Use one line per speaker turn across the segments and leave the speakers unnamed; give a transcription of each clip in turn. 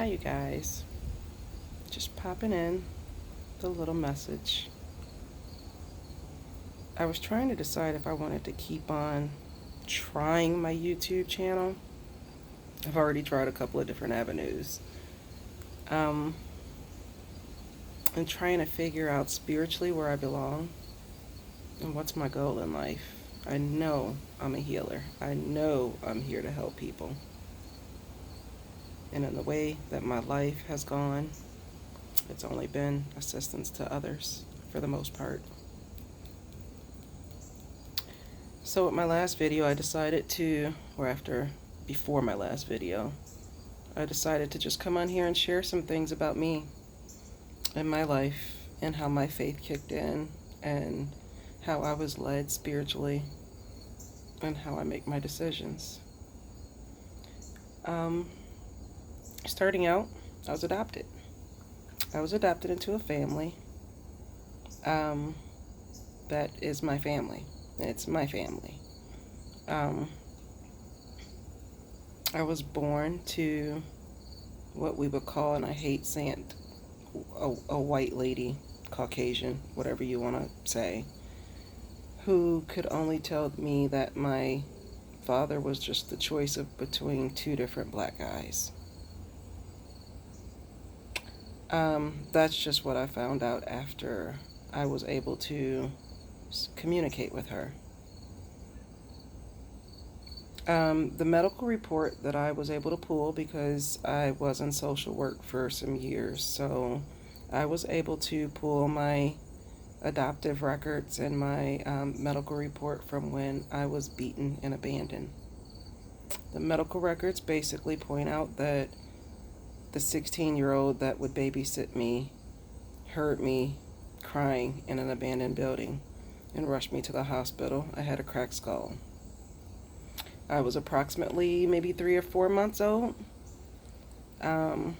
Hi, you guys. Just popping in the little message. I was trying to decide if I wanted to keep on trying my YouTube channel. I've already tried a couple of different avenues. Um, and trying to figure out spiritually where I belong and what's my goal in life. I know I'm a healer. I know I'm here to help people. And in the way that my life has gone, it's only been assistance to others for the most part. So with my last video, before my last video, I decided to just come on here and share some things about me and my life and how my faith kicked in and how I was led spiritually and how I make my decisions. Um, Starting out, I was adopted. I was adopted into a family um, that is my family. It's my family. Um, I was born to what we would call, and I hate saying a white lady, Caucasian, whatever you want to say, who could only tell me that my father was just the choice of between two different black guys. That's just what I found out after I was able to communicate with her. The medical report that I was able to pull, because I was in social work for some years, so I was able to pull my adoptive records and my medical report from when I was beaten and abandoned. The medical records basically point out that the 16-year-old that would babysit me heard me crying in an abandoned building and rushed me to the hospital. I had a cracked skull. I was approximately maybe 3 or 4 months old. The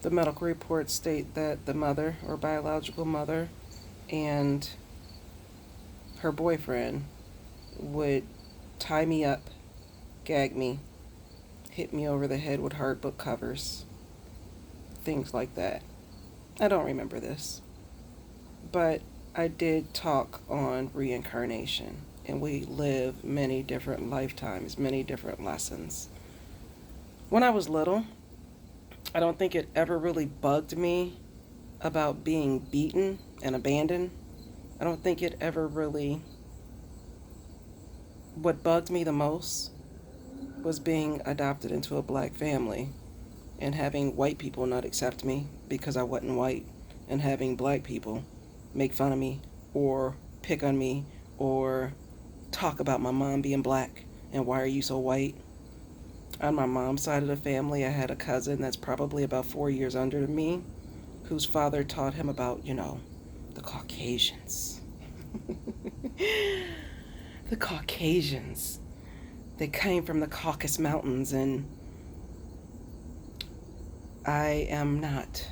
medical reports state that the mother, or biological mother, and her boyfriend would tie me up, gag me, hit me over the head with hard book covers, things like that. I don't remember this, but I did talk on reincarnation, and we live many different lifetimes, many different lessons. When I was little, I don't think it ever really bugged me about being beaten and abandoned. I don't think it ever really. What bugged me the most was being adopted into a black family and having white people not accept me because I wasn't white, and having black people make fun of me or pick on me or talk about my mom being black and why are you so white. On my mom's side of the family, I had a cousin that's probably about 4 years under me, whose father taught him about, the Caucasians. The Caucasians. They came from the Caucasus Mountains, and I am not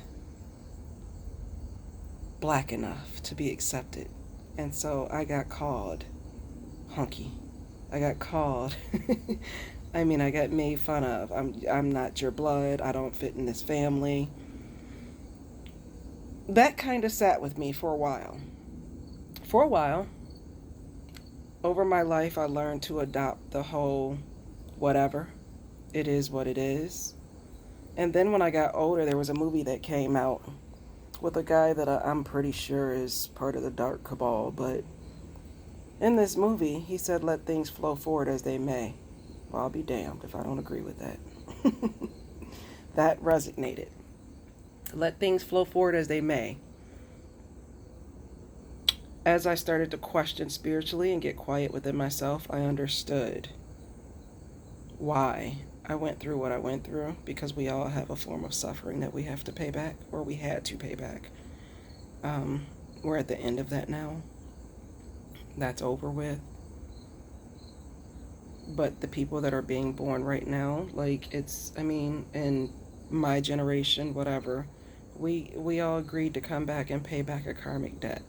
black enough to be accepted. And so I got called hunky. I got called I got made fun of. I'm not your blood. I don't fit in this family. That kind of sat with me for a while. For a while, over my life, I learned to adopt the whole whatever. It is what it is. And then when I got older, there was a movie that came out with a guy that I'm pretty sure is part of the Dark Cabal, but in this movie, he said, let things flow forward as they may. Well, I'll be damned if I don't agree with that. That resonated. Let things flow forward as they may. As I started to question spiritually and get quiet within myself, I understood why I went through what I went through, because we all have a form of suffering that we have to pay back, or we had to pay back. We're at the end of that now. That's over with. But the people that are being born right now, in my generation, whatever, we all agreed to come back and pay back a karmic debt.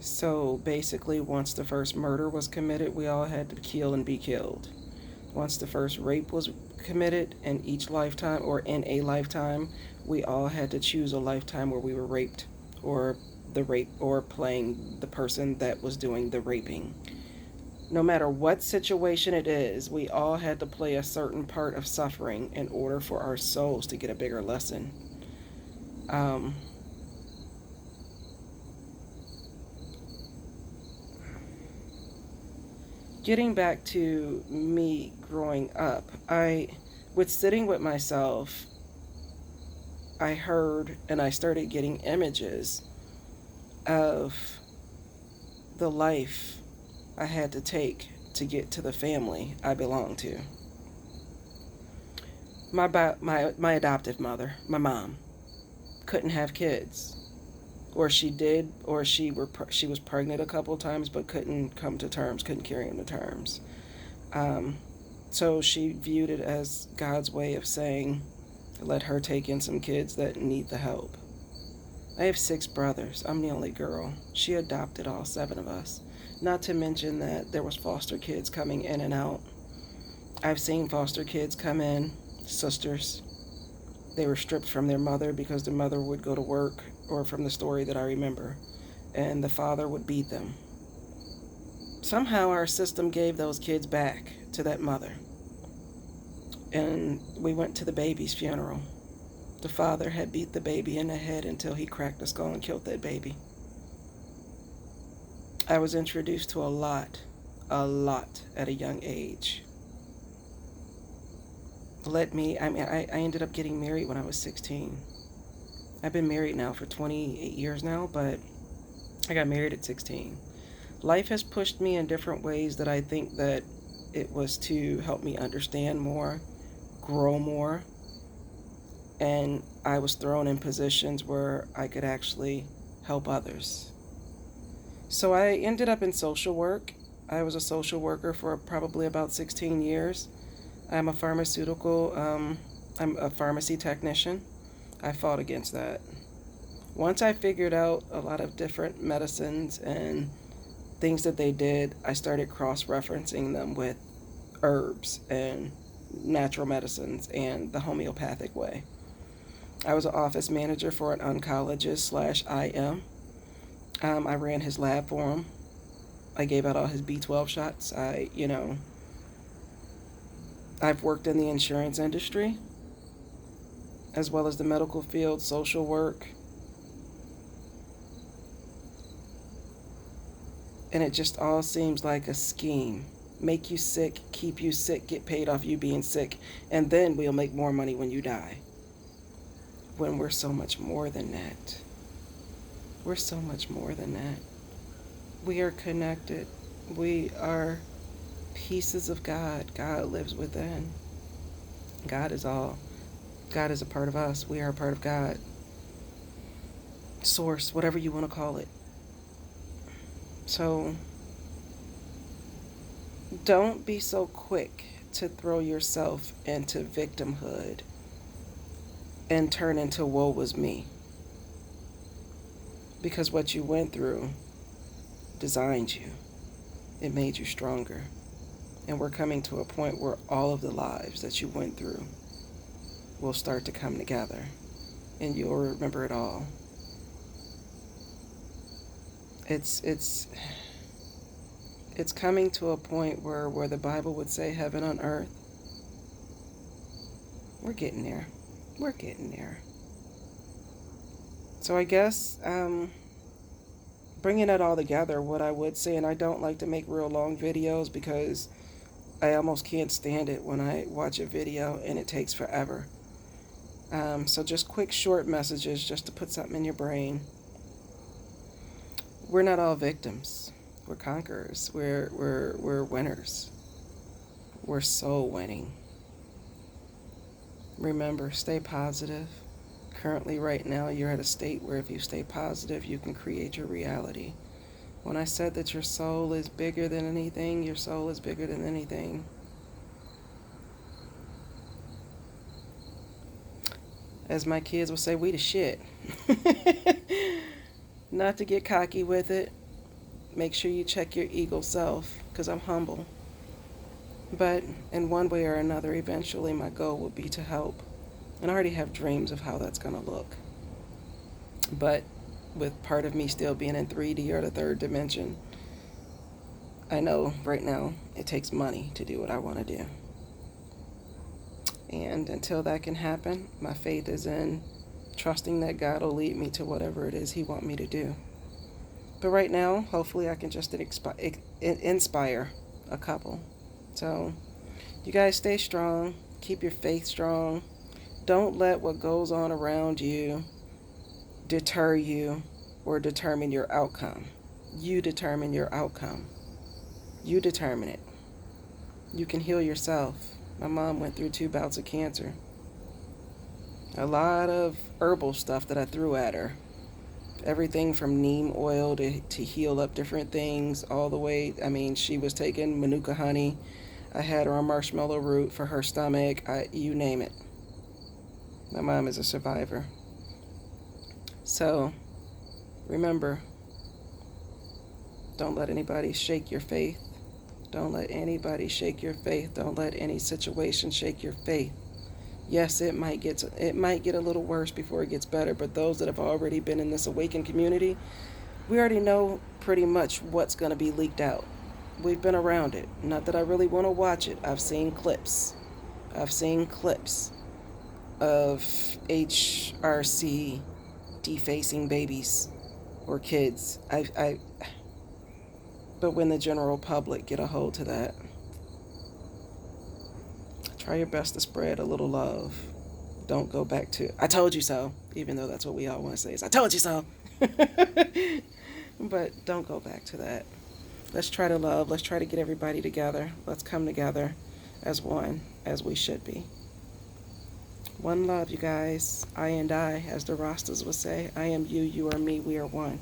So basically, once the first murder was committed, we all had to kill and be killed. Once the first rape was committed in each lifetime, or in a lifetime. We all had to choose a lifetime where we were raped, or the rape, or playing the person that was doing the raping. No matter what situation it is, we all had to play a certain part of suffering in order for our souls to get a bigger lesson. Um, Getting back to me growing up, with sitting with myself, I heard and I started getting images of the life I had to take to get to the family I belonged to. My adoptive mother, my mom, couldn't have kids, or she did, or she was pregnant a couple of times, but couldn't come to terms, couldn't carry them to terms. Um, so she viewed it as God's way of saying, let her take in some kids that need the help. I have 6 brothers. I'm the only girl. She adopted all 7 of us. Not to mention that there was foster kids coming in and out. I've seen foster kids come in, sisters. They were stripped from their mother because the mother would go to work, or from the story that I remember, and the father would beat them. Somehow our system gave those kids back to that mother. And we went to the baby's funeral. The father had beat the baby in the head until he cracked the skull and killed that baby. I was introduced to a lot at a young age. I ended up getting married when I was 16. I've been married now for 28 years now, but I got married at 16. Life has pushed me in different ways that I think that it was to help me understand more, grow more, and I was thrown in positions where I could actually help others. So I ended up in social work. I was a social worker for probably about 16 years. I'm a I'm a pharmacy technician. I fought against that. Once I figured out a lot of different medicines and things that they did, I started cross-referencing them with herbs and natural medicines and the homeopathic way. I was an office manager for an oncologist slash IM. I ran his lab for him. I gave out all his B12 shots. I've worked in the insurance industry, as well as the medical field, social work. And it just all seems like a scheme. Make you sick, keep you sick, get paid off you being sick, and then we'll make more money when you die. When we're so much more than that. We're so much more than that. We are connected. We are pieces of God. God lives within. God is all. God is a part of us. We are a part of God. Source, whatever you want to call it. So, don't be so quick to throw yourself into victimhood and turn into woe was me. Because what you went through designed you. It made you stronger. And we're coming to a point where all of the lives that you went through will start to come together. And you'll remember it all. It's coming to a point where the Bible would say heaven on earth. We're getting there. We're getting there. So I guess bringing it all together, what I would say, and I don't like to make real long videos because I almost can't stand it when I watch a video and it takes forever. So just quick, short messages just to put something in your brain. We're not all victims. We're conquerors. We're winners. We're soul winning. Remember, stay positive. Currently, right now, you're at a state where if you stay positive, you can create your reality. When I said that your soul is bigger than anything, your soul is bigger than anything. As my kids would say, we the shit. Not to get cocky with it. Make sure you check your ego self, because I'm humble. But in one way or another, eventually my goal will be to help. And I already have dreams of how that's going to look. But with part of me still being in 3D or the third dimension, I know right now it takes money to do what I want to do. And until that can happen, my faith is in trusting that God will lead me to whatever it is He wants me to do. But right now, hopefully, I can just inspire a couple. So, you guys stay strong. Keep your faith strong. Don't let what goes on around you deter you or determine your outcome. You determine your outcome. You determine it. You can heal yourself. My mom went through 2 bouts of cancer. A lot of herbal stuff that I threw at her. Everything from neem oil to heal up different things, all the way. I mean, she was taking manuka honey. I had her on marshmallow root for her stomach. You name it. My mom is a survivor. So, remember, don't let anybody shake your faith. Don't let anybody shake your faith. Don't let any situation shake your faith. Yes, it might get a little worse before it gets better, but those that have already been in this awakened community, we already know pretty much what's going to be leaked out. We've been around it. Not that I really want to watch it. I've seen clips. I've seen clips of HRC defacing babies or kids. But when the general public get a hold to that, try your best to spread a little love. Don't go back to, I told you so, even though that's what we all want to say is, I told you so. But don't go back to that. Let's try to love. Let's try to get everybody together. Let's come together as one, as we should be. One love, you guys. I and I, as the Rastas would say. I am you, you are me, we are one.